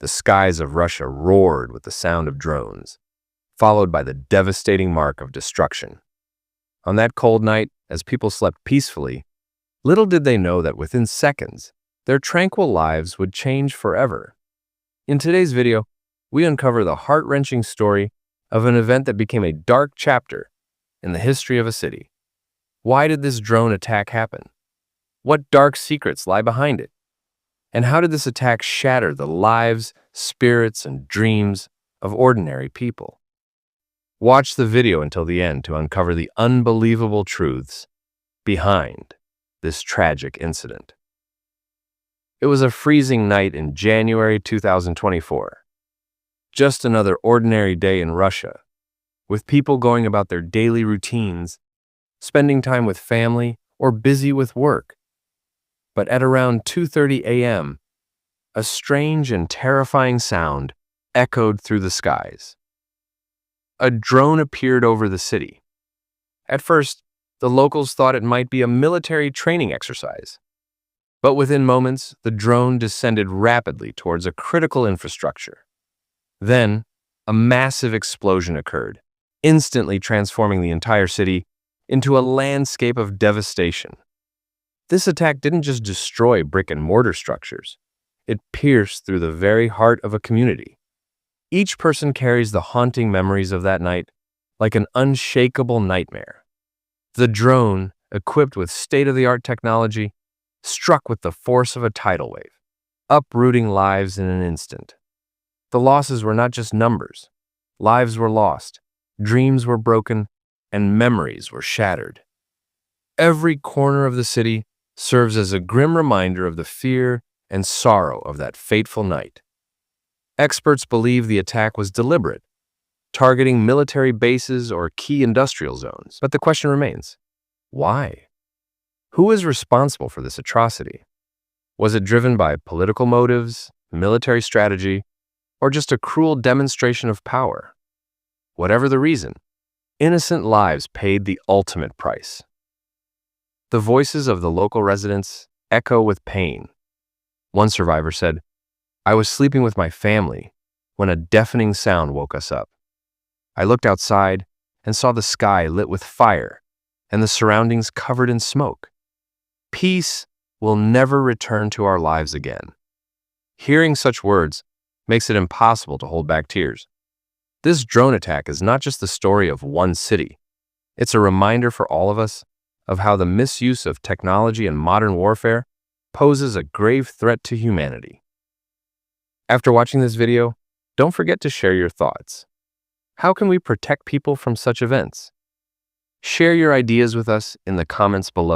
The skies of Russia roared with the sound of drones, followed by the devastating mark of destruction. On that cold night, as people slept peacefully, little did they know that within seconds, their tranquil lives would change forever. In today's video, we uncover the heart-wrenching story of an event that became a dark chapter in the history of a city. Why did this drone attack happen? What dark secrets lie behind it? And how did this attack shatter the lives, spirits, and dreams of ordinary people? Watch the video until the end to uncover the unbelievable truths behind this tragic incident. It was a freezing night in January 2024. Just another ordinary day in Russia, with people going about their daily routines, spending time with family, or busy with work. But at around 2:30 a.m., a strange and terrifying sound echoed through the skies. A drone appeared over the city. At first, the locals thought it might be a military training exercise. But within moments, the drone descended rapidly towards a critical infrastructure. Then, a massive explosion occurred, instantly transforming the entire city into a landscape of devastation. This attack didn't just destroy brick-and-mortar structures. It pierced through the very heart of a community. Each person carries the haunting memories of that night like an unshakable nightmare. The drone, equipped with state-of-the-art technology, struck with the force of a tidal wave, uprooting lives in an instant. The losses were not just numbers. Lives were lost, dreams were broken, and memories were shattered. Every corner of the city serves as a grim reminder of the fear and sorrow of that fateful night. Experts believe the attack was deliberate, targeting military bases or key industrial zones. But the question remains, why? Who is responsible for this atrocity? Was it driven by political motives, military strategy, or just a cruel demonstration of power? Whatever the reason, innocent lives paid the ultimate price. The voices of the local residents echo with pain. One survivor said, "I was sleeping with my family when a deafening sound woke us up. I looked outside and saw the sky lit with fire and the surroundings covered in smoke. Peace will never return to our lives again." Hearing such words makes it impossible to hold back tears. This drone attack is not just the story of one city. It's a reminder for all of us of how the misuse of technology and modern warfare poses a grave threat to humanity. After watching this video, don't forget to share your thoughts. How can we protect people from such events? Share your ideas with us in the comments below.